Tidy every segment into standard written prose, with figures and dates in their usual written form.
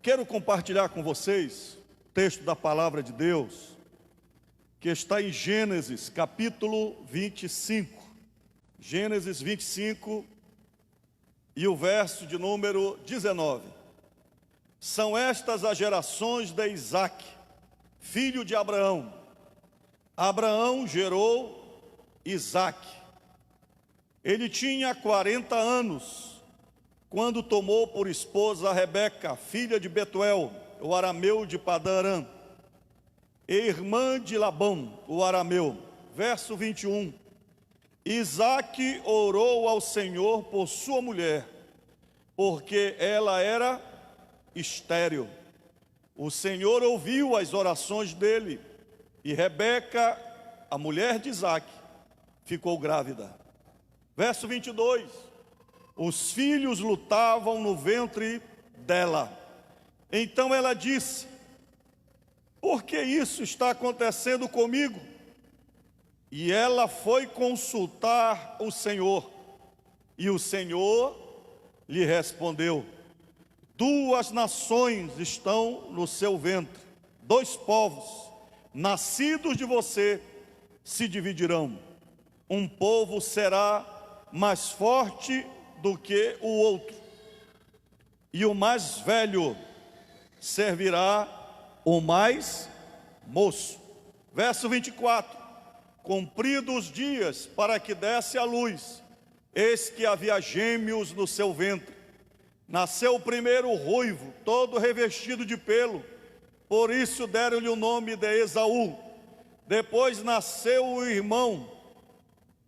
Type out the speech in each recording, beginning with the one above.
quero compartilhar com vocês o texto da palavra de Deus, que está em Gênesis, capítulo 25. Gênesis 25 e o verso de número 19. São estas as gerações de Isaque, filho de Abraão. Abraão gerou Isaque. Ele tinha 40 anos, quando tomou por esposa Rebeca, filha de Betuel, o arameu de Padã-Arã, e irmã de Labão, o arameu. Verso 21. Isaque orou ao Senhor por sua mulher, porque ela era estéril. O Senhor ouviu as orações dele, e Rebeca, a mulher de Isaque, ficou grávida. Verso 22. Os filhos lutavam no ventre dela. Então ela disse: por que isso está acontecendo comigo? E ela foi consultar o Senhor, e o Senhor lhe respondeu: duas nações estão no seu ventre, dois povos, nascidos de você, se dividirão. Um povo será mais forte do que o outro, e o mais velho servirá o mais moço. Verso 24. Cumpridos os dias para que desse à luz, eis que havia gêmeos no seu ventre. Nasceu o primeiro ruivo, todo revestido de pelo, por isso deram-lhe o nome de Esaú. Depois nasceu o irmão,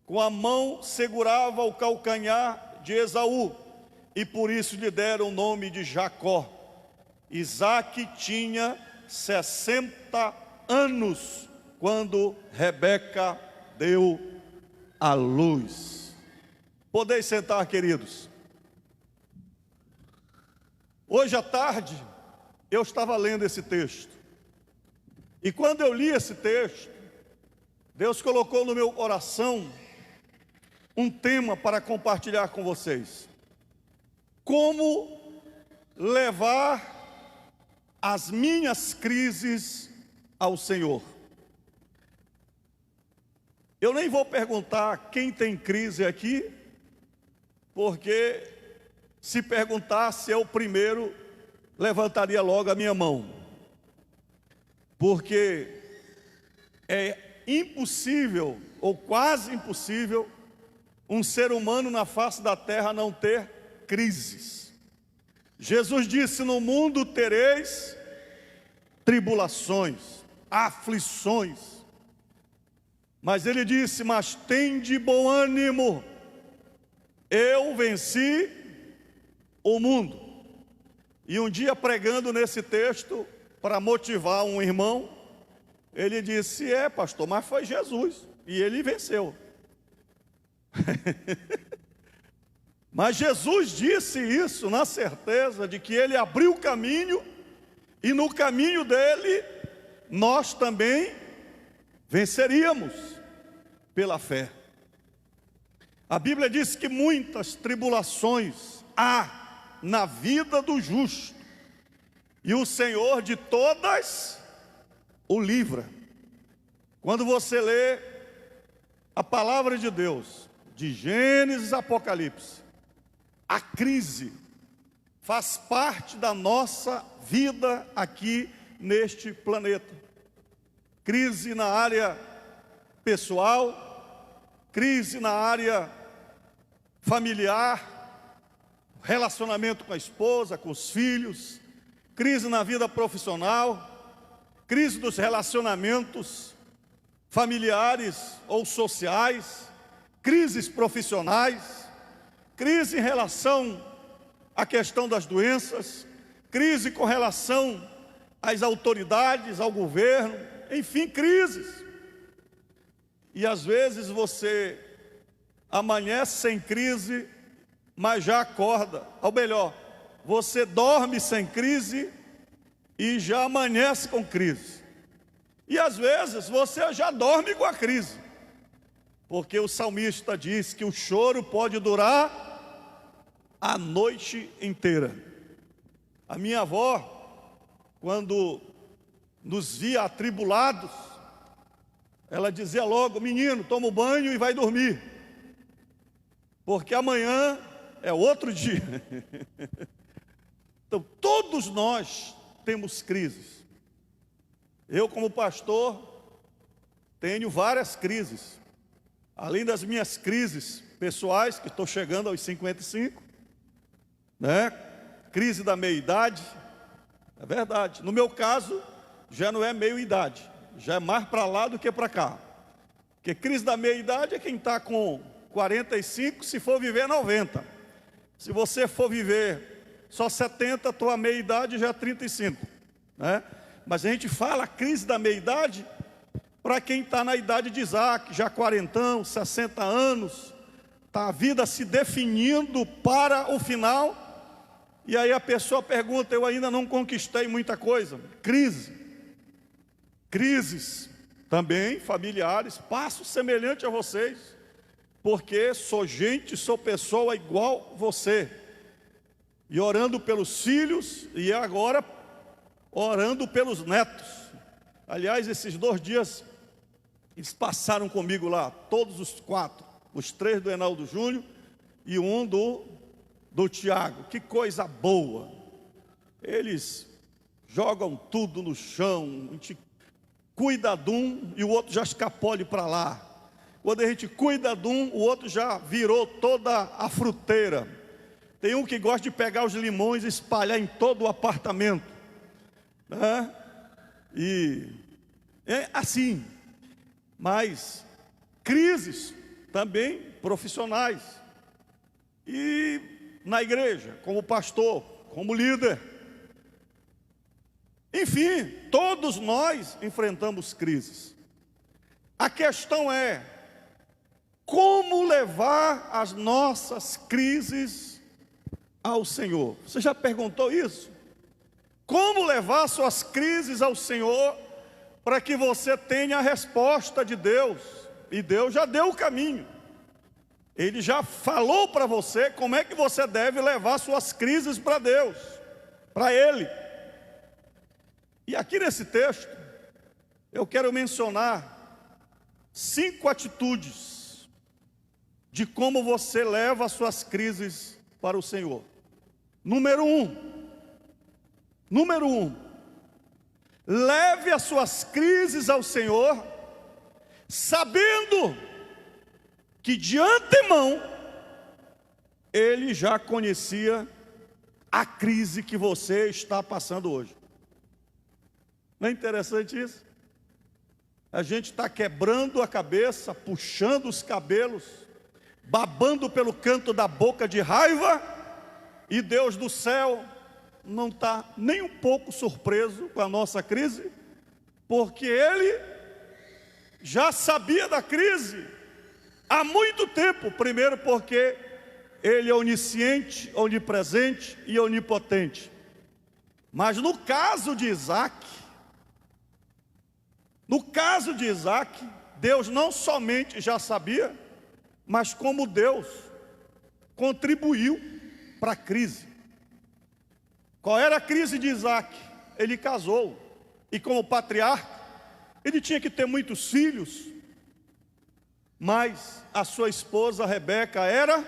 com a mão segurava o calcanhar de Esaú, e por isso lhe deram o nome de Jacó. Isaque tinha 60 anos, quando Rebeca deu à luz. Podeis sentar, queridos. Hoje à tarde, eu estava lendo esse texto. E quando eu li esse texto, Deus colocou no meu coração um tema para compartilhar com vocês. Como levar as minhas crises ao Senhor. Eu nem vou perguntar quem tem crise aqui, porque se perguntasse eu primeiro levantaria logo a minha mão. Porque é impossível, ou quase impossível, um ser humano na face da terra não ter crises. Jesus disse: no mundo tereis tribulações, aflições. Mas ele disse: mas tende bom ânimo, eu venci o mundo. E um dia, pregando nesse texto, para motivar um irmão, ele disse: pastor, mas foi Jesus, e ele venceu. Mas Jesus disse isso na certeza de que ele abriu o caminho, e no caminho dele, nós também venceríamos pela fé. A Bíblia diz que muitas tribulações há na vida do justo, e o Senhor de todas o livra. Quando você lê a palavra de Deus, de Gênesis a Apocalipse, a crise faz parte da nossa vida aqui neste planeta. Crise na área pessoal, crise na área familiar, relacionamento com a esposa, com os filhos, crise na vida profissional, crise dos relacionamentos familiares ou sociais, crises profissionais, crise em relação à questão das doenças, crise com relação às autoridades, ao governo, enfim, crises. E às vezes você amanhece sem crise, mas já acorda. Ou melhor, você dorme sem crise e já amanhece com crise. E às vezes você já dorme com a crise, porque o salmista diz que o choro pode durar a noite inteira. A minha avó, quando nos via atribulados, ela dizia logo: menino, toma um banho e vai dormir, porque amanhã é outro dia. Então, todos nós temos crises. Eu, como pastor, tenho várias crises. Além das minhas crises pessoais, que estou chegando aos 55, né? Crise da meia-idade, é verdade. No meu caso, já não é meia-idade, já é mais para lá do que para cá. Porque crise da meia-idade é quem está com 45, se for viver 90. Se você for viver só 70, tua meia-idade já é 35, né? Mas a gente fala crise da meia-idade para quem está na idade de Isaac, já 40, 60 anos, está a vida se definindo para o final, e aí a pessoa pergunta: eu ainda não conquistei muita coisa. Crise. Crises também familiares, passo semelhante a vocês, porque sou gente, sou pessoa igual você, e orando pelos filhos, e agora orando pelos netos. Aliás, esses 2 dias, eles passaram comigo lá, todos os 4, os 3 do Enaldo Júnior e um do Tiago. Que coisa boa! Eles jogam tudo no chão, a gente cuida de um e o outro já escapole para lá. Quando a gente cuida de um, o outro já virou toda a fruteira. Tem um que gosta de pegar os limões e espalhar em todo o apartamento, né? E é assim. Mas crises também profissionais, e na igreja, como pastor, como líder, enfim, todos nós enfrentamos crises. A questão é como levar as nossas crises ao Senhor. Você já perguntou isso? Como levar suas crises ao Senhor, para que você tenha a resposta de Deus? E Deus já deu o caminho. Ele já falou para você como é que você deve levar suas crises para Deus, para Ele. E aqui nesse texto, eu quero mencionar 5 atitudes de como você leva as suas crises para o Senhor. Número 1, leve as suas crises ao Senhor, sabendo que de antemão Ele já conhecia a crise que você está passando hoje. Não é interessante isso? A gente está quebrando a cabeça, puxando os cabelos, babando pelo canto da boca de raiva, e Deus do céu não está nem um pouco surpreso com a nossa crise, porque Ele já sabia da crise há muito tempo. Primeiro porque Ele é onisciente, onipresente e onipotente. Mas no caso de Isaac, Deus não somente já sabia, mas como Deus contribuiu para a crise. Qual era a crise de Isaac? Ele casou, e como patriarca, ele tinha que ter muitos filhos, mas a sua esposa Rebeca era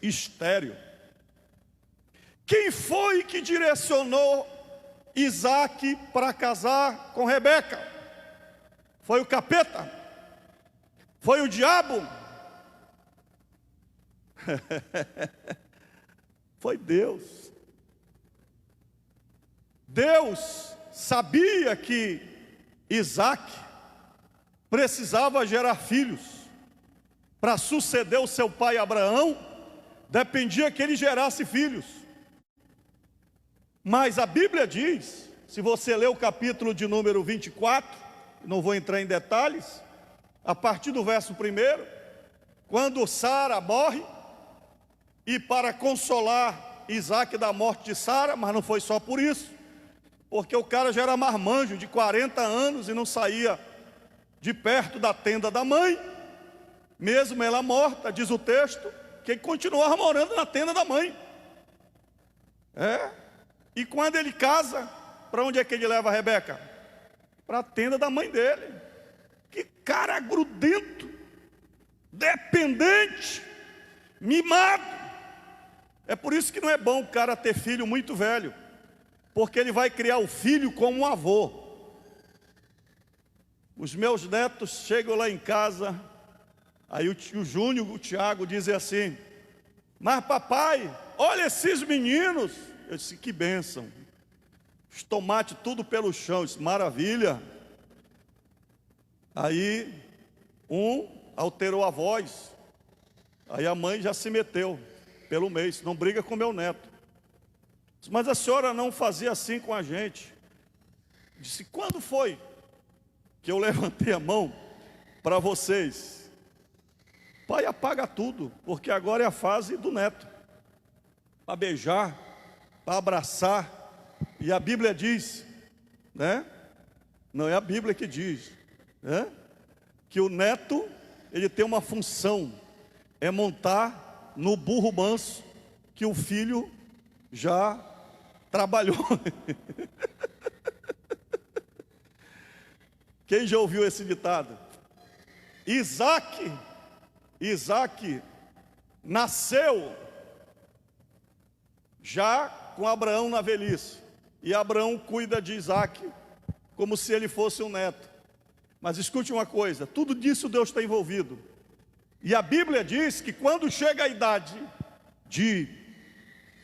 estéril. Quem foi que direcionou Isaac para casar com Rebeca? Foi o capeta? Foi o diabo? Foi Deus. Deus sabia que Isaac precisava gerar filhos. Para suceder o seu pai Abraão, dependia que ele gerasse filhos. Mas a Bíblia diz, se você ler o capítulo de número 24, não vou entrar em detalhes, a partir do verso 1, quando Sara morre, e para consolar Isaac da morte de Sara, mas não foi só por isso, porque o cara já era marmanjo de 40 anos e não saía de perto da tenda da mãe, mesmo ela morta, diz o texto, que ele continuava morando na tenda da mãe. E quando ele casa, para onde é que ele leva a Rebeca? Para a tenda da mãe dele. Que cara grudento, dependente, mimado. É por isso que não é bom o cara ter filho muito velho, porque ele vai criar o filho como um avô. Os meus netos chegam lá em casa, aí o tio Júnior, o Tiago dizem assim: mas papai, olha esses meninos. Eu disse: que bênção. Os tomates tudo pelo chão. Eu disse: maravilha. Aí um alterou a voz, aí a mãe já se meteu pelo meio: não briga com meu neto. Disse: mas a senhora não fazia assim com a gente. Disse: quando foi que eu levantei a mão para vocês? Pai, apaga tudo, porque agora é a fase do neto, para beijar, para abraçar. E a Bíblia diz, né? Não é a Bíblia que diz, né? Que o neto, ele tem uma função, é montar no burro manso que o filho já trabalhou. Quem já ouviu esse ditado? Isaac nasceu já com Abraão na velhice, e Abraão cuida de Isaac como se ele fosse um neto. Mas escute uma coisa, tudo disso Deus está envolvido. E a Bíblia diz que quando chega a idade de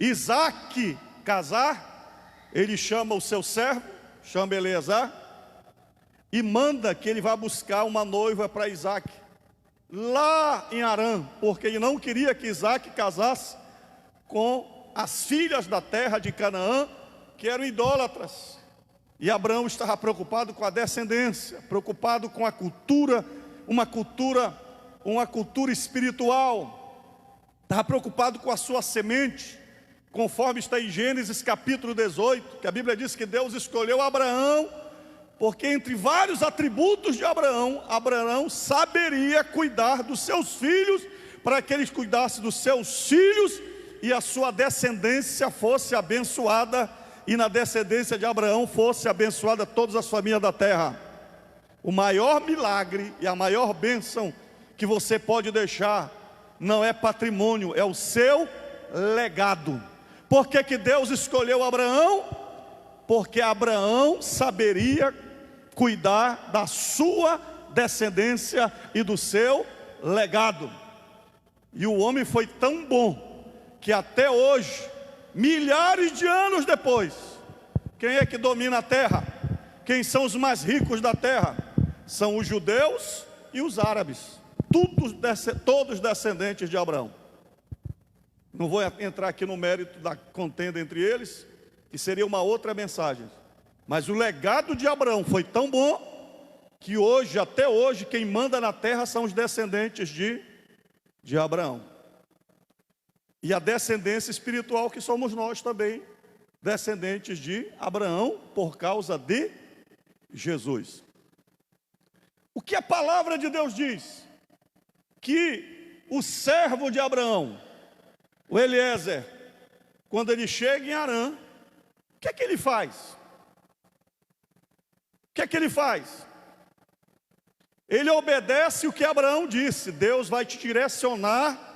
Isaac casar, ele chama o seu servo, chama Eleazar, e manda que ele vá buscar uma noiva para Isaac, lá em Harã, porque ele não queria que Isaac casasse com as filhas da terra de Canaã, que eram idólatras. E Abraão estava preocupado com a descendência, preocupado com a cultura, uma cultura espiritual, estava preocupado com a sua semente, conforme está em Gênesis capítulo 18, que a Bíblia diz que Deus escolheu Abraão, porque entre vários atributos de Abraão, Abraão saberia cuidar dos seus filhos, para que eles cuidassem dos seus filhos, e a sua descendência fosse abençoada, e na descendência de Abraão fosse abençoada todas as famílias da terra. O maior milagre e a maior bênção que você pode deixar, não é patrimônio, é o seu legado. Por que que Deus escolheu Abraão? Porque Abraão saberia cuidar da sua descendência e do seu legado. E o homem foi tão bom, que até hoje, milhares de anos depois, quem é que domina a terra? Quem são os mais ricos da terra? São os judeus e os árabes, todos descendentes de Abraão. Não vou entrar aqui no mérito da contenda entre eles, que seria uma outra mensagem. Mas o legado de Abraão foi tão bom, que hoje, até hoje, quem manda na terra são os descendentes de Abraão. E a descendência espiritual que somos nós também, descendentes de Abraão, por causa de Jesus. O que a palavra de Deus diz? Que o servo de Abraão, o Eliezer, quando ele chega em Harã, o que é que ele faz? O que é que ele faz? Ele obedece o que Abraão disse: Deus vai te direcionar.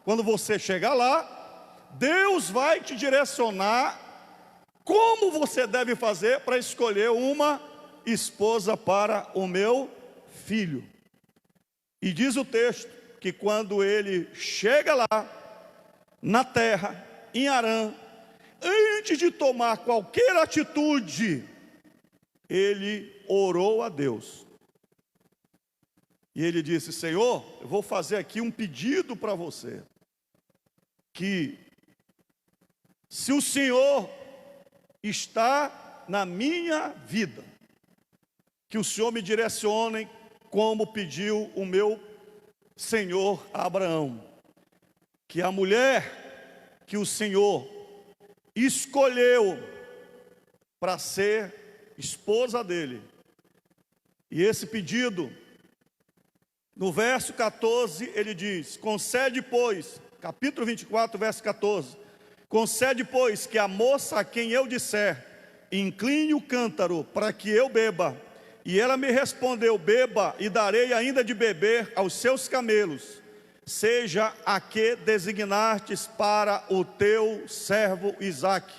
Quando você chegar lá, Deus vai te direcionar como você deve fazer para escolher uma esposa para o meu filho. E diz o texto que quando ele chega lá, na terra, em Harã, antes de tomar qualquer atitude, ele orou a Deus. E ele disse: Senhor, eu vou fazer aqui um pedido para você, que se o Senhor está na minha vida, que o Senhor me direcione como pediu o meu Senhor a Abraão, que a mulher que o Senhor escolheu para ser esposa dele. E esse pedido, no verso 14, ele diz: concede, pois, capítulo 24, verso 14, concede, pois, que a moça a quem eu disser, incline o cântaro para que eu beba. E ela me respondeu: beba, e darei ainda de beber aos seus camelos, seja a que designastes para o teu servo Isaque.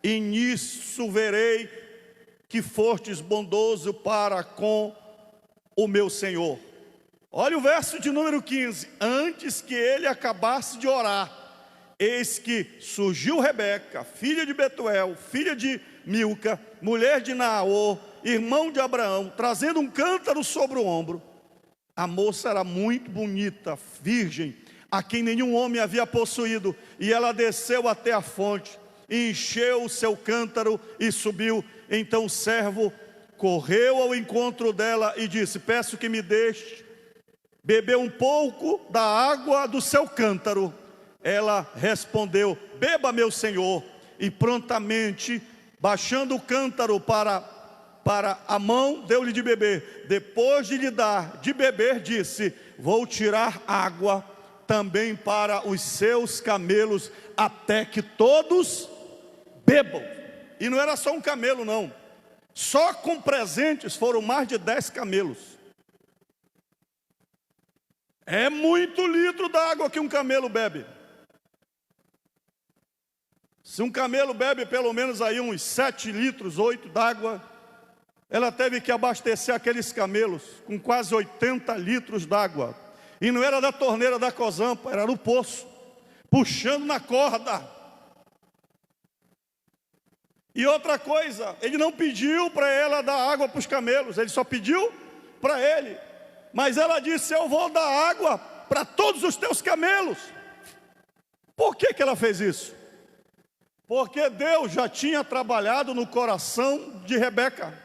E nisso verei que fostes bondoso para com o meu senhor. Olha o verso de número 15. Antes que ele acabasse de orar, eis que surgiu Rebeca, filha de Betuel, filha de Milca, mulher de Naor, irmão de Abraão, trazendo um cântaro sobre o ombro. A moça era muito bonita, virgem, a quem nenhum homem havia possuído, e ela desceu até a fonte, encheu o seu cântaro e subiu. Então o servo correu ao encontro dela e disse: peço que me deixe beber um pouco da água do seu cântaro. Ela respondeu: beba, meu senhor. E prontamente, baixando o cântaro para a mão, deu-lhe de beber. Depois de lhe dar de beber, disse: vou tirar água também para os seus camelos, até que todos bebam. E não era só um camelo, não. Só com presentes foram mais de 10 camelos. É muito litro d'água que um camelo bebe. Se um camelo bebe pelo menos aí uns 7 litros, 8 d'água, ela teve que abastecer aqueles camelos com quase 80 litros d'água. E não era da torneira da Cozampa, era no poço, puxando na corda. E outra coisa, ele não pediu para ela dar água para os camelos, ele só pediu para ele. Mas ela disse: eu vou dar água para todos os teus camelos. Por que ela fez isso? Porque Deus já tinha trabalhado no coração de Rebeca,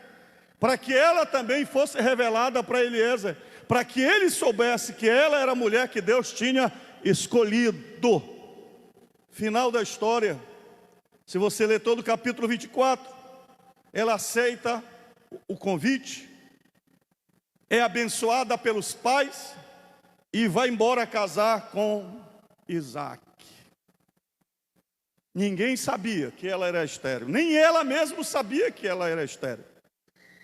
para que ela também fosse revelada para Eliezer, para que ele soubesse que ela era a mulher que Deus tinha escolhido. Final da história. Se você ler todo o capítulo 24, ela aceita o convite, é abençoada pelos pais e vai embora casar com Isaque. Ninguém sabia que ela era estéril, nem ela mesma sabia que ela era estéril.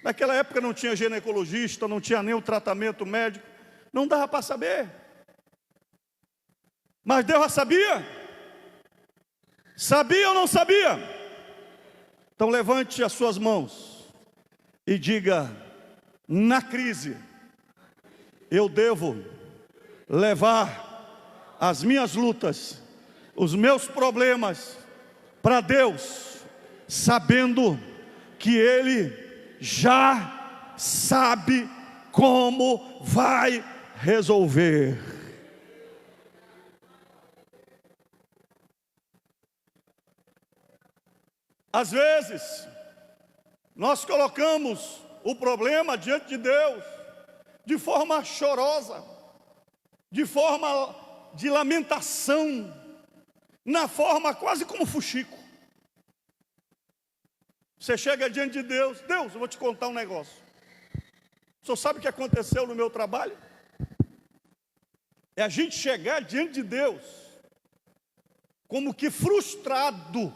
Naquela época não tinha ginecologista, não tinha nem o tratamento médico, não dava para saber. Mas Deus já sabia. Sabia ou não sabia? Então levante as suas mãos e diga: na crise, eu devo levar as minhas lutas, os meus problemas para Deus, sabendo que Ele já sabe como vai resolver. Às vezes, nós colocamos o problema diante de Deus de forma chorosa, de forma de lamentação, na forma quase como fuxico. Você chega diante de Deus: Deus, eu vou te contar um negócio. O senhor sabe o que aconteceu no meu trabalho? É a gente chegar diante de Deus como que frustrado,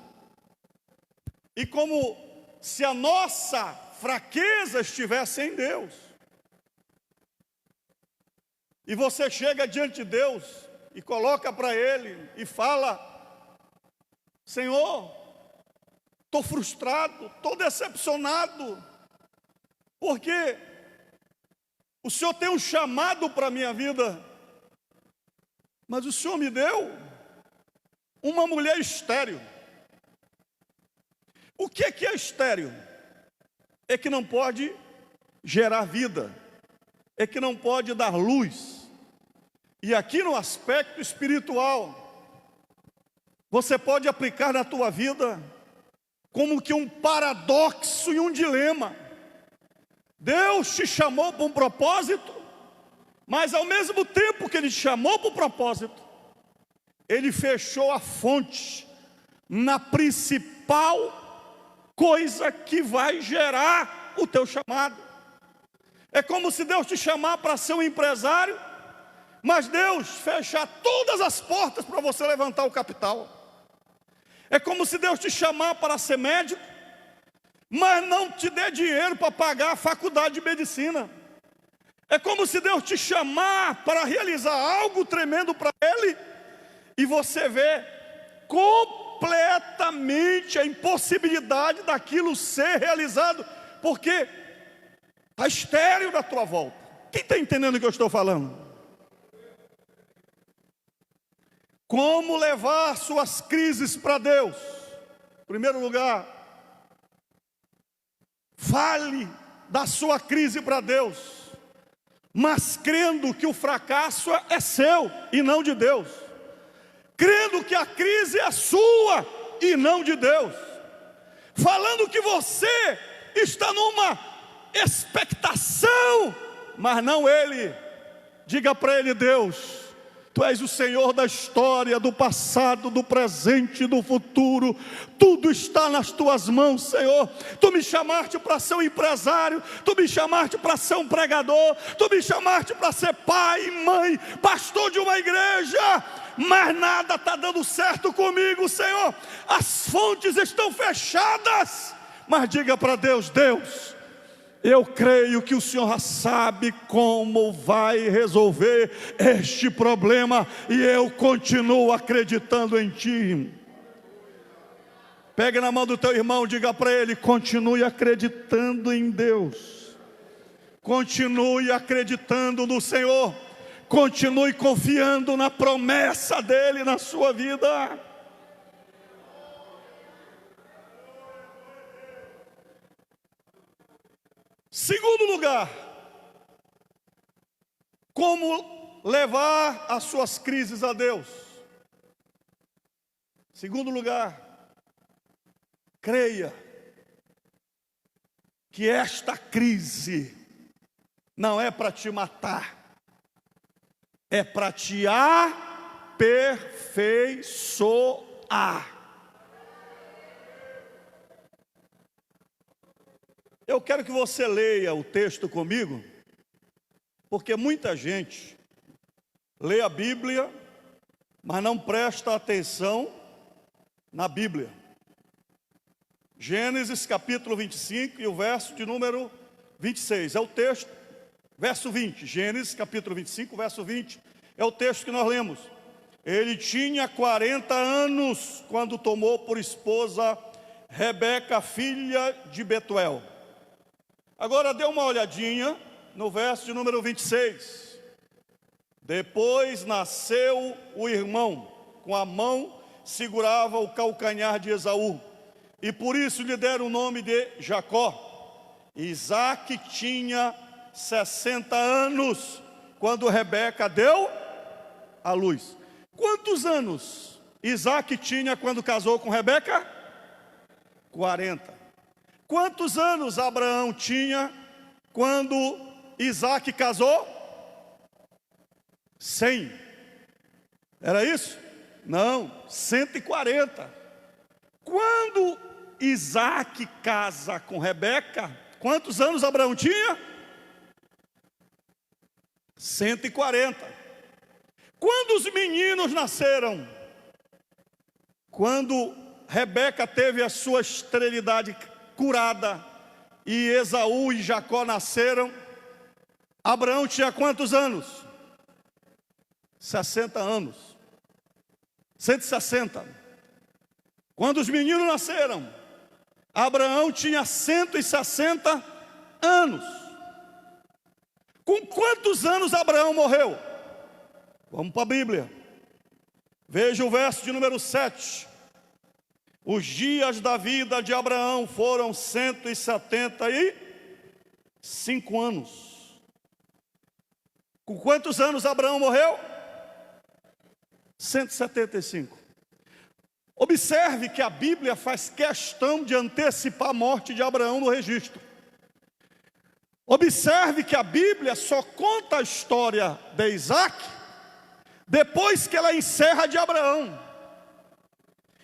e como se a nossa fraqueza estivesse em Deus. E você chega diante de Deus e coloca para Ele e fala: Senhor, estou frustrado, estou decepcionado, porque o Senhor tem um chamado para a minha vida, mas o Senhor me deu uma mulher estéril. O que é estéril? É que não pode gerar vida, é que não pode dar luz. E aqui no aspecto espiritual, você pode aplicar na tua vida como que um paradoxo e um dilema. Deus te chamou para um propósito, mas ao mesmo tempo que Ele te chamou para o propósito, Ele fechou a fonte na principal coisa que vai gerar o teu chamado. É como se Deus te chamar para ser um empresário, mas Deus fechar todas as portas para você levantar o capital. É como se Deus te chamar para ser médico, mas não te dê dinheiro para pagar a faculdade de medicina. É como se Deus te chamar para realizar algo tremendo para Ele, e você vê completamente a impossibilidade daquilo ser realizado, porque está estéril da tua volta. Quem está entendendo o que eu estou falando? Como levar suas crises para Deus? Em primeiro lugar, fale da sua crise para Deus, mas crendo que o fracasso é seu e não de Deus, crendo que a crise é sua e não de Deus, falando que você está numa expectação, mas não Ele. Diga para Ele: Deus, Tu és o Senhor da história, do passado, do presente e do futuro. Tudo está nas Tuas mãos, Senhor. Tu me chamaste para ser um empresário, Tu me chamaste para ser um pregador, Tu me chamaste para ser pai, mãe, pastor de uma igreja, mas nada está dando certo comigo, Senhor. As fontes estão fechadas. Mas diga para Deus: Deus, eu creio que o Senhor já sabe como vai resolver este problema, e eu continuo acreditando em Ti. Pegue na mão do teu irmão, diga para ele: continue acreditando em Deus, continue acreditando no Senhor, continue confiando na promessa dEle na sua vida. Segundo lugar, como levar as suas crises a Deus? Segundo lugar, creia que esta crise não é para te matar, é para te aperfeiçoar. Eu quero que você leia o texto comigo, porque muita gente lê a Bíblia, mas não presta atenção na Bíblia. Gênesis capítulo 25 e o verso de número 26, é o texto, verso 20, Gênesis capítulo 25, verso 20, é o texto que nós lemos. Ele tinha 40 anos quando tomou por esposa Rebeca, filha de Betuel. Agora dê uma olhadinha no verso de número 26. Depois nasceu o irmão, com a mão segurava o calcanhar de Esaú, e por isso lhe deram o nome de Jacó. Isaque tinha 60 anos quando Rebeca deu à luz. Quantos anos Isaque tinha quando casou com Rebeca? 40. Quantos anos Abraão tinha quando Isaque casou? 100. Era isso? Não, 140. Quando Isaque casa com Rebeca, quantos anos Abraão tinha? 140. Quando os meninos nasceram, quando Rebeca teve a sua esterilidade curada e Esaú e Jacó nasceram, Abraão tinha quantos anos? 60 anos. 160. Quando os meninos nasceram, Abraão tinha 160 anos. Com quantos anos Abraão morreu? Vamos para a Bíblia. Veja o verso de número 7. Os dias da vida de Abraão foram 175 anos. Com quantos anos Abraão morreu? 175. Observe que a Bíblia faz questão de antecipar a morte de Abraão no registro. Observe que a Bíblia só conta a história de Isaque depois que ela encerra de Abraão.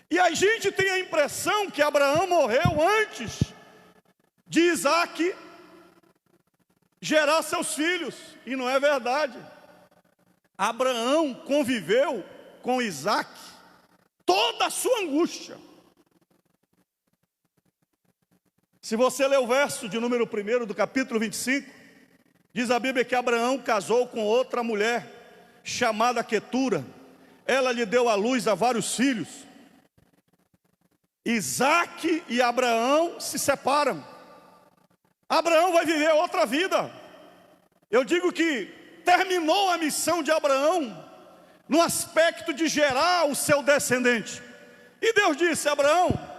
E a gente tem a impressão que Abraão morreu antes de Isaque gerar seus filhos, e não é verdade. Abraão conviveu com Isaque toda a sua angústia. Se você ler o verso de número 1 do capítulo 25, diz a Bíblia que Abraão casou com outra mulher, chamada Quetura. Ela lhe deu à luz a vários filhos. Isaque e Abraão se separam. Abraão vai viver outra vida. Eu digo que terminou a missão de Abraão no aspecto de gerar o seu descendente. E Deus disse: Abraão,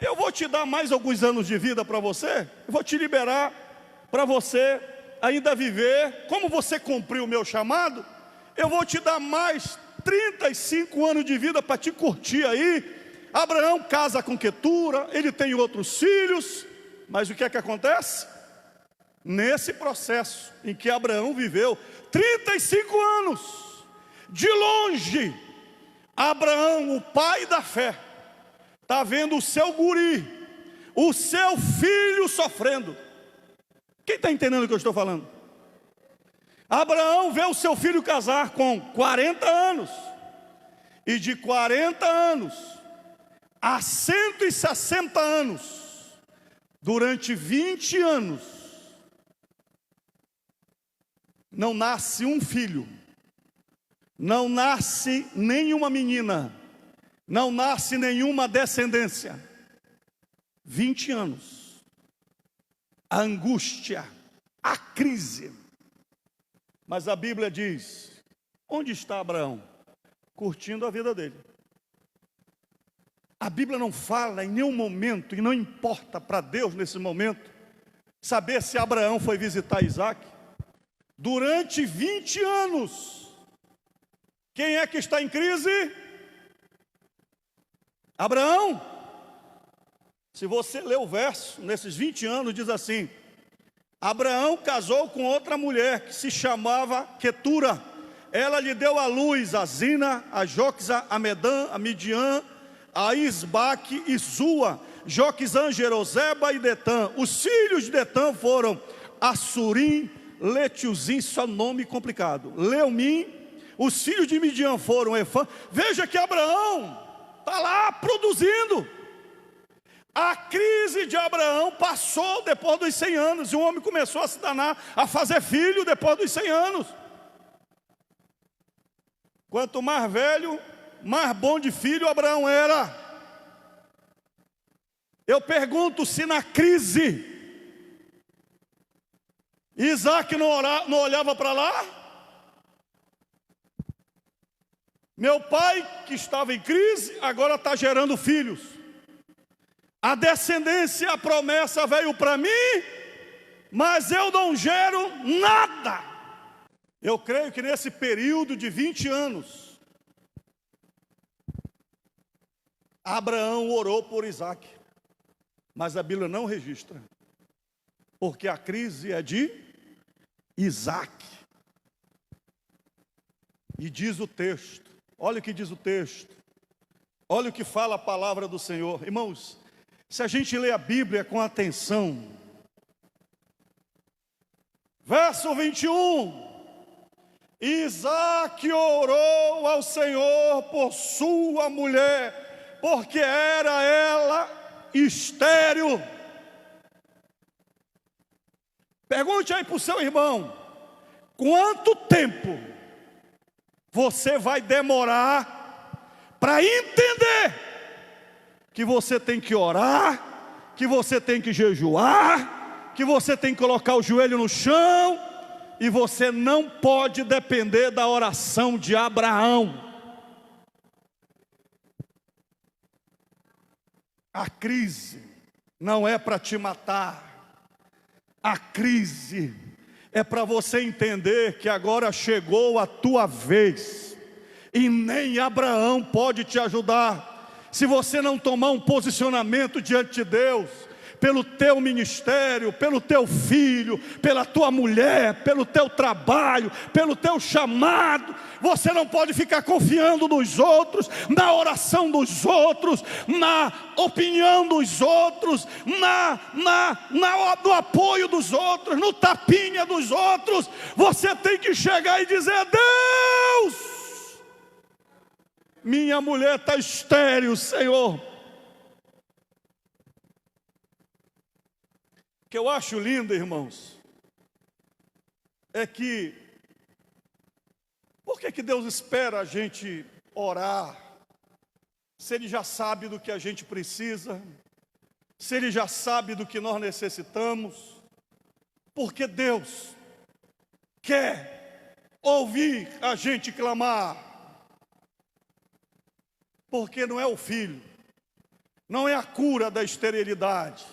eu vou te dar mais alguns anos de vida para você, eu vou te liberar para você ainda viver, como você cumpriu o meu chamado, eu vou te dar mais 35 anos de vida para te curtir aí. Abraão casa com Quetura, ele tem outros filhos, mas o que é que acontece? Nesse processo em que Abraão viveu 35 anos, de longe, Abraão, o pai da fé, está vendo o seu guri, o seu filho sofrendo. Quem está entendendo o que eu estou falando? Abraão vê o seu filho casar com 40 anos, e de 40 anos a 160 anos, durante 20 anos, não nasce um filho, não nasce nenhuma menina, não nasce nenhuma descendência. 20 anos, a angústia, a crise. Mas a Bíblia diz: onde está Abraão? Curtindo a vida dele. A Bíblia não fala em nenhum momento, e não importa para Deus nesse momento, saber se Abraão foi visitar Isaque. Durante 20 anos, quem é que está em crise? Abraão. Se você ler o verso, nesses 20 anos, diz assim: Abraão casou com outra mulher que se chamava Quetura. Ela lhe deu à luz a Zina, a Joquizã, a Medã, a Midian, a Isbaque e Sua, Joquizã, Jeroseba e Detã. Os filhos de Detã foram Assurim, Letiuzim, só nome complicado, Leumim. Os filhos de Midian foram Efã. Veja que Abraão está lá produzindo. A crise de Abraão passou depois dos 100 anos. E o homem começou a se danar, a fazer filho depois dos 100 anos. Quanto mais velho, mais bom de filho Abraão era. Eu pergunto se na crise Isaque não olhava para lá. Meu pai, que estava em crise, agora está gerando filhos. A descendência, a promessa veio para mim, mas eu não gero nada. Eu creio que nesse período de 20 anos, Abraão orou por Isaque, mas a Bíblia não registra, porque a crise é de Isaque. E diz o texto, olha o que diz o texto, olha o que fala a palavra do Senhor. Irmãos, se a gente lê a Bíblia com atenção, verso 21, Isaque orou ao Senhor por sua mulher, porque era ela estéril. Pergunte aí para o seu irmão: quanto tempo você vai demorar para entender que você tem que orar, que você tem que jejuar, que você tem que colocar o joelho no chão, e você não pode depender da oração de Abraão? A crise não é para te matar. A crise é para você entender que agora chegou a tua vez, e nem Abraão pode te ajudar. Se você não tomar um posicionamento diante de Deus, pelo teu ministério, pelo teu filho, pela tua mulher, pelo teu trabalho, pelo teu chamado, você não pode ficar confiando nos outros, na oração dos outros, na opinião dos outros, no apoio dos outros, no tapinha dos outros. Você tem que chegar e dizer: Deus, minha mulher está estéril, Senhor. O que eu acho lindo, irmãos, é que, por que Deus espera a gente orar, se Ele já sabe do que a gente precisa, se Ele já sabe do que nós necessitamos? Porque Deus quer ouvir a gente clamar, porque não é o filho, não é a cura da esterilidade.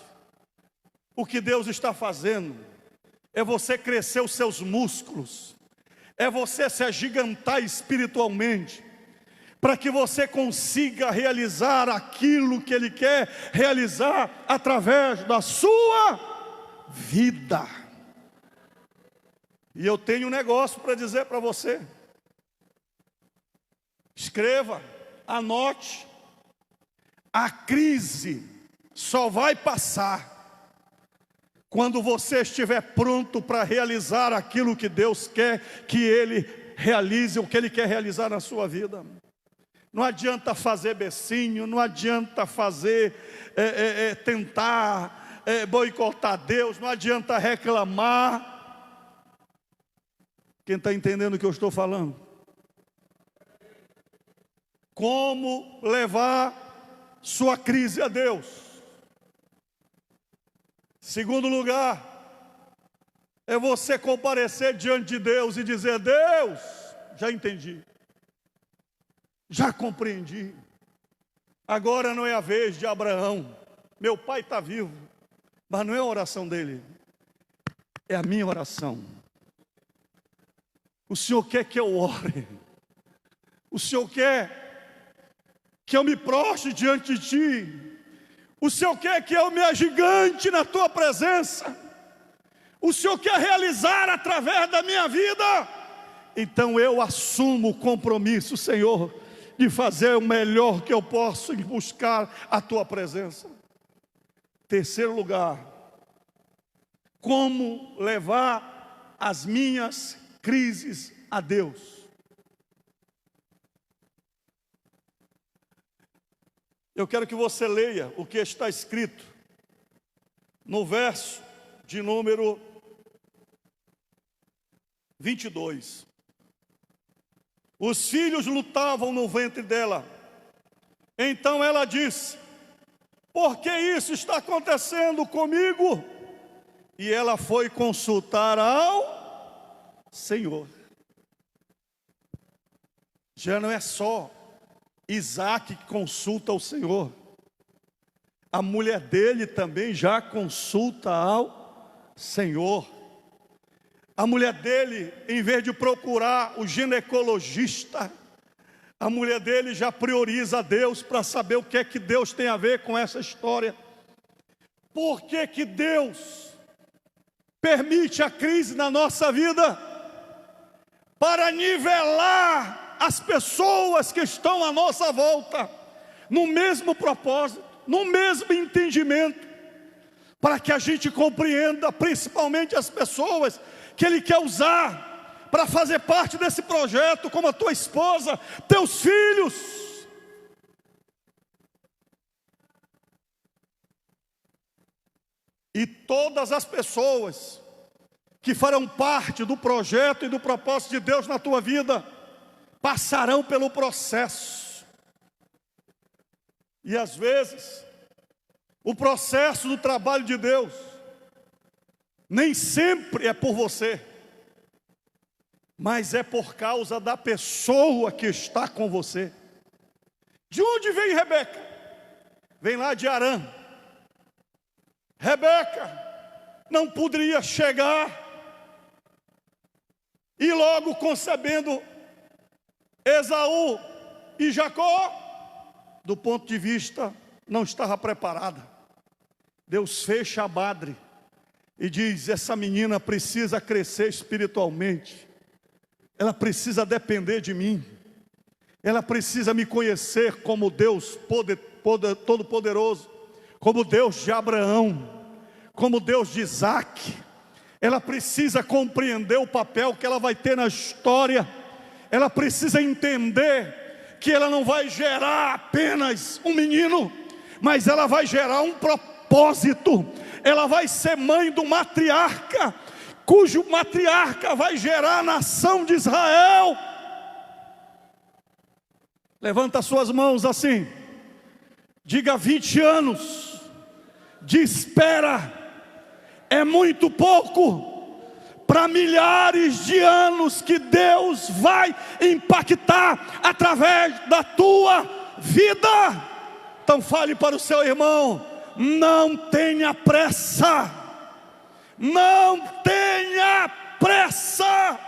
O que Deus está fazendo é você crescer os seus músculos, é você se agigantar espiritualmente, para que você consiga realizar aquilo que Ele quer realizar através da sua vida. E eu tenho um negócio para dizer para você. Escreva, anote. A crise só vai passar quando você estiver pronto para realizar aquilo que Deus quer que Ele realize, o que Ele quer realizar na sua vida. Não adianta fazer becinho, não adianta fazer, tentar boicotar Deus, não adianta reclamar. Quem está entendendo o que eu estou falando? Como levar sua crise a Deus? Segundo lugar, é você comparecer diante de Deus e dizer: Deus, já entendi, já compreendi, agora não é a vez de Abraão, meu pai está vivo, mas não é a oração dele, é a minha oração. O Senhor quer que eu ore, o Senhor quer que eu me prostre diante de Ti, o Senhor quer que eu me agigante na Tua presença, o Senhor quer realizar através da minha vida. Então eu assumo o compromisso, Senhor, de fazer o melhor que eu posso em buscar a Tua presença. Terceiro lugar, como levar as minhas crises a Deus. Eu quero que você leia o que está escrito no verso de número 22. Os filhos lutavam no ventre dela. Então ela disse: por que isso está acontecendo comigo? E ela foi consultar ao Senhor. Já não é só Isaac que consulta ao Senhor, a mulher dele também já consulta ao Senhor. A mulher dele, em vez de procurar o ginecologista, a mulher dele já prioriza a Deus para saber o que é que Deus tem a ver com essa história. Por que que Deus permite a crise na nossa vida? Para nivelar as pessoas que estão à nossa volta no mesmo propósito, no mesmo entendimento, para que a gente compreenda, principalmente as pessoas que Ele quer usar para fazer parte desse projeto, como a tua esposa, teus filhos. E todas as pessoas que farão parte do projeto e do propósito de Deus na tua vida passarão pelo processo. E às vezes o processo do trabalho de Deus nem sempre é por você, mas é por causa da pessoa que está com você. De onde vem Rebeca? Vem lá de Harã. Rebeca não poderia chegar e logo concebendo Esaú e Jacó, do ponto de vista, não estava preparada. Deus fecha a madre e diz: essa menina precisa crescer espiritualmente, ela precisa depender de mim, ela precisa me conhecer como Deus Todo-Poderoso, como Deus de Abraão, como Deus de Isaac. Ela precisa compreender o papel que ela vai ter na história. Ela precisa entender que ela não vai gerar apenas um menino, mas ela vai gerar um propósito, ela vai ser mãe do matriarca, cujo matriarca vai gerar a nação de Israel. Levanta suas mãos assim, diga: 20 anos de espera é muito pouco para milhares de anos que Deus vai impactar através da tua vida. Então fale para o seu irmão: não tenha pressa, não tenha pressa.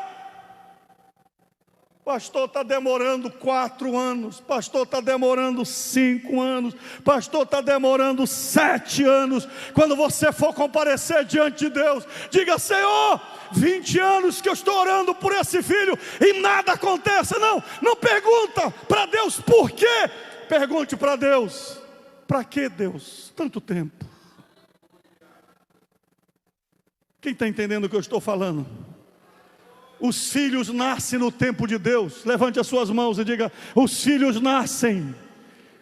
Pastor, está demorando 4 anos, pastor, está demorando 5 anos, pastor, está demorando 7 anos. Quando você for comparecer diante de Deus, diga: Senhor, 20 anos que eu estou orando por esse filho e nada acontece. Não pergunta para Deus por quê, pergunte para Deus: para que, Deus, tanto tempo? Quem está entendendo o que eu estou falando? Os filhos nascem no tempo de Deus. Levante as suas mãos e diga: os filhos nascem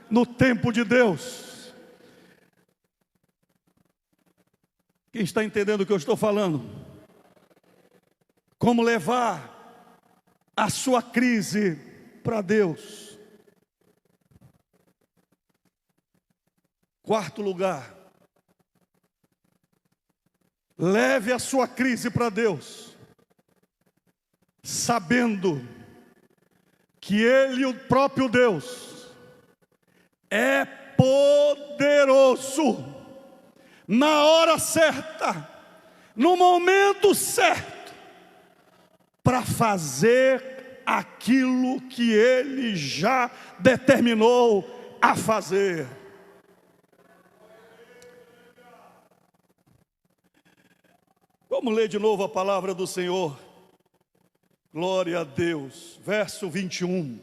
no tempo de Deus. Quem está entendendo o que eu estou falando? Como levar a sua crise para Deus. Quarto lugar, leve a sua crise para Deus, sabendo que Ele, o próprio Deus, é poderoso, na hora certa, no momento certo, para fazer aquilo que Ele já determinou a fazer. Vamos ler de novo a palavra do Senhor. Glória a Deus. Verso 21.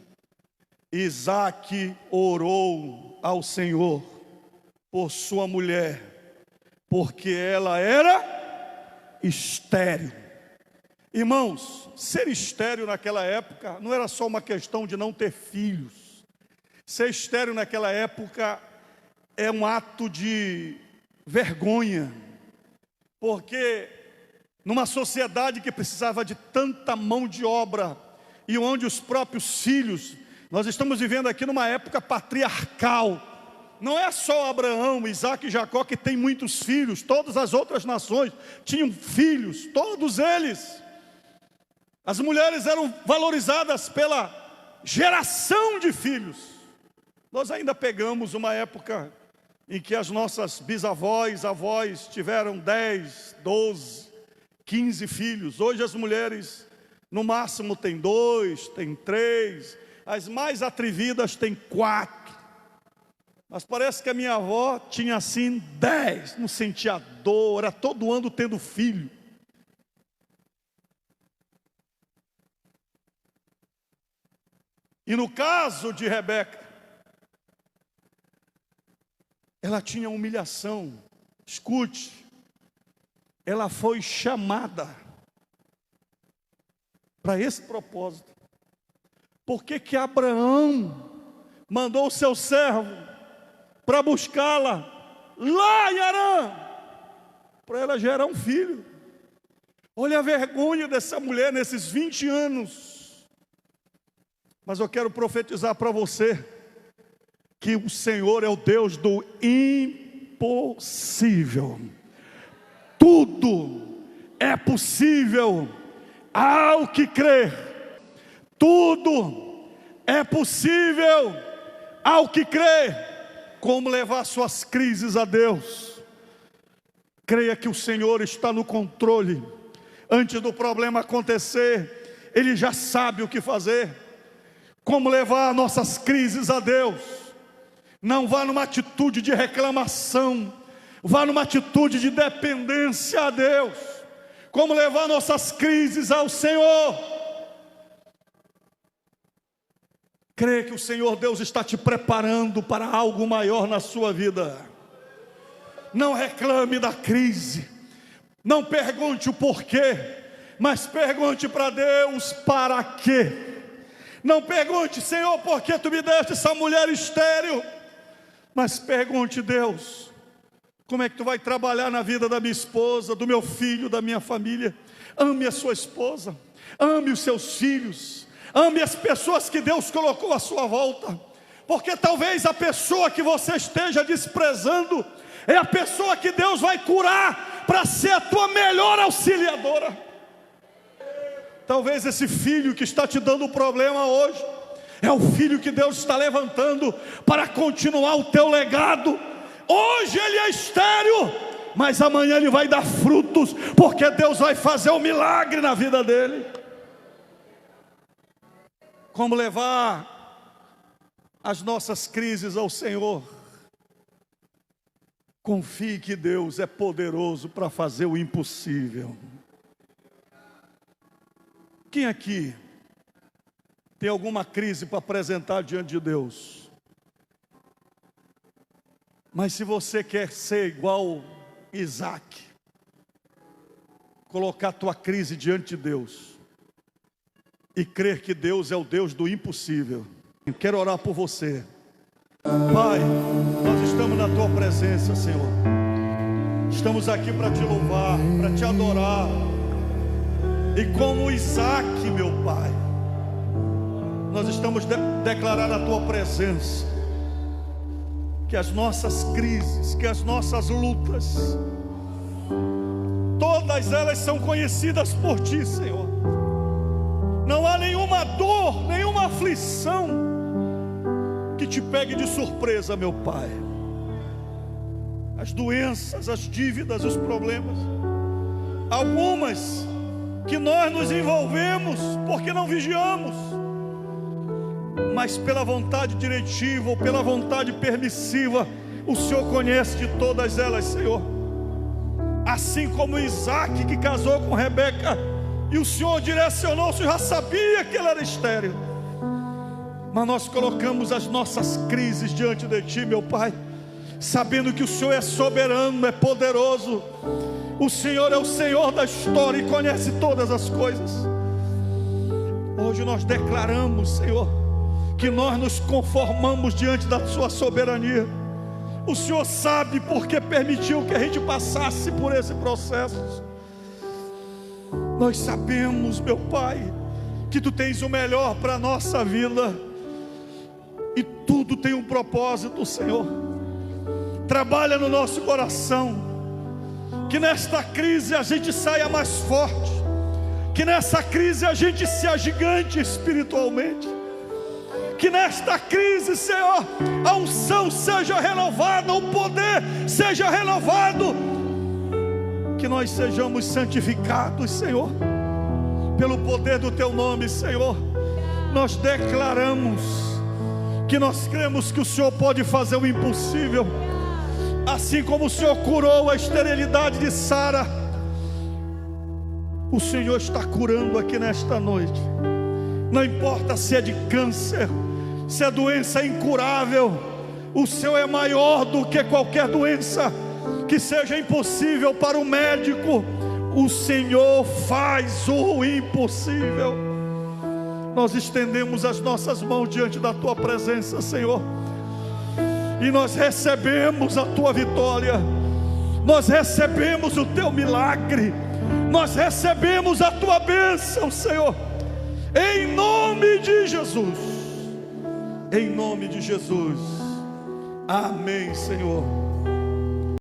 Isaque orou ao Senhor por sua mulher, porque ela era estéril. Irmãos, ser estéril naquela época não era só uma questão de não ter filhos. Ser estéril naquela época é um ato de vergonha, porque numa sociedade que precisava de tanta mão de obra, e onde os próprios filhos, nós estamos vivendo aqui numa época patriarcal. Não é só Abraão, Isaque e Jacó que tem muitos filhos, todas as outras nações tinham filhos, todos eles. As mulheres eram valorizadas pela geração de filhos. Nós ainda pegamos uma época em que as nossas bisavós, avós tiveram 10, 12, 15 filhos. Hoje as mulheres no máximo têm 2, têm 3, as mais atrevidas têm 4. Mas parece que a minha avó tinha assim 10, não sentia dor, era todo ano tendo filho. E no caso de Rebeca, ela tinha humilhação. Escute, ela foi chamada para esse propósito. Por que que Abraão mandou o seu servo para buscá-la lá em Harã, para ela gerar um filho? Olha a vergonha dessa mulher nesses 20 anos. Mas eu quero profetizar para você que o Senhor é o Deus do impossível. Tudo é possível ao que crer. Tudo é possível ao que crer. Como levar suas crises a Deus? Creia que o Senhor está no controle. Antes do problema acontecer, Ele já sabe o que fazer. Como levar nossas crises a Deus? Não vá numa atitude de reclamação, vá numa atitude de dependência a Deus. Como levar nossas crises ao Senhor? Creia que o Senhor Deus está te preparando para algo maior na sua vida. Não reclame da crise, não pergunte o porquê, mas pergunte para Deus para quê. Não pergunte: Senhor, por que tu me deste essa mulher estéril? Mas pergunte: Deus, Como é que tu vai trabalhar na vida da minha esposa, do meu filho, da minha família? Ame a sua esposa, ame os seus filhos, ame as pessoas que Deus colocou à sua volta, porque talvez a pessoa que você esteja desprezando é a pessoa que Deus vai curar para ser a tua melhor auxiliadora. Talvez esse filho que está te dando problema hoje é o filho que Deus está levantando para continuar o teu legado. Hoje ele é estéril, mas amanhã ele vai dar frutos, porque Deus vai fazer um milagre na vida dele. Como levar as nossas crises ao Senhor? Confie que Deus é poderoso para fazer o impossível. Quem aqui tem alguma crise para apresentar diante de Deus? Mas se você quer ser igual Isaac, colocar a tua crise diante de Deus e crer que Deus é o Deus do impossível, eu quero orar por você. Pai, nós estamos na tua presença, Senhor. Estamos aqui para te louvar, para te adorar. E como Isaac, meu Pai, nós estamos declarando a tua presença. Que as nossas crises, que as nossas lutas, todas elas são conhecidas por ti, Senhor. Não há nenhuma dor, nenhuma aflição que te pegue de surpresa, meu Pai. As doenças, as dívidas, os problemas, algumas que nós nos envolvemos porque não vigiamos, mas pela vontade diretiva ou pela vontade permissiva, o Senhor conhece de todas elas, Senhor. Assim como Isaac, que casou com Rebeca, e o Senhor direcionou, o Senhor já sabia que ela era estéril. Mas nós colocamos as nossas crises diante de Ti, meu Pai, sabendo que o Senhor é soberano, é poderoso. O Senhor é o Senhor da história e conhece todas as coisas. Hoje nós declaramos, Senhor, que nós nos conformamos diante da sua soberania. O Senhor sabe porque permitiu que a gente passasse por esse processo. Nós sabemos, meu Pai, que Tu tens o melhor para a nossa vida, e tudo tem um propósito, Senhor. Trabalha no nosso coração, que nesta crise a gente saia mais forte, que nessa crise a gente se agigante espiritualmente, que nesta crise, Senhor, a unção seja renovada, o poder seja renovado, que nós sejamos santificados, Senhor, pelo poder do Teu nome, Senhor. Nós declaramos que nós cremos que o Senhor pode fazer o impossível, assim como o Senhor curou a esterilidade de Sara. O Senhor está curando aqui nesta noite. Não importa se é de câncer, se é doença incurável, o Senhor é maior do que qualquer doença que seja impossível para o médico. O Senhor faz o impossível. Nós estendemos as nossas mãos diante da Tua presença, Senhor, e nós recebemos a Tua vitória, nós recebemos o Teu milagre, nós recebemos a Tua bênção, Senhor, em nome de Jesus. Em nome de Jesus. Amém, Senhor.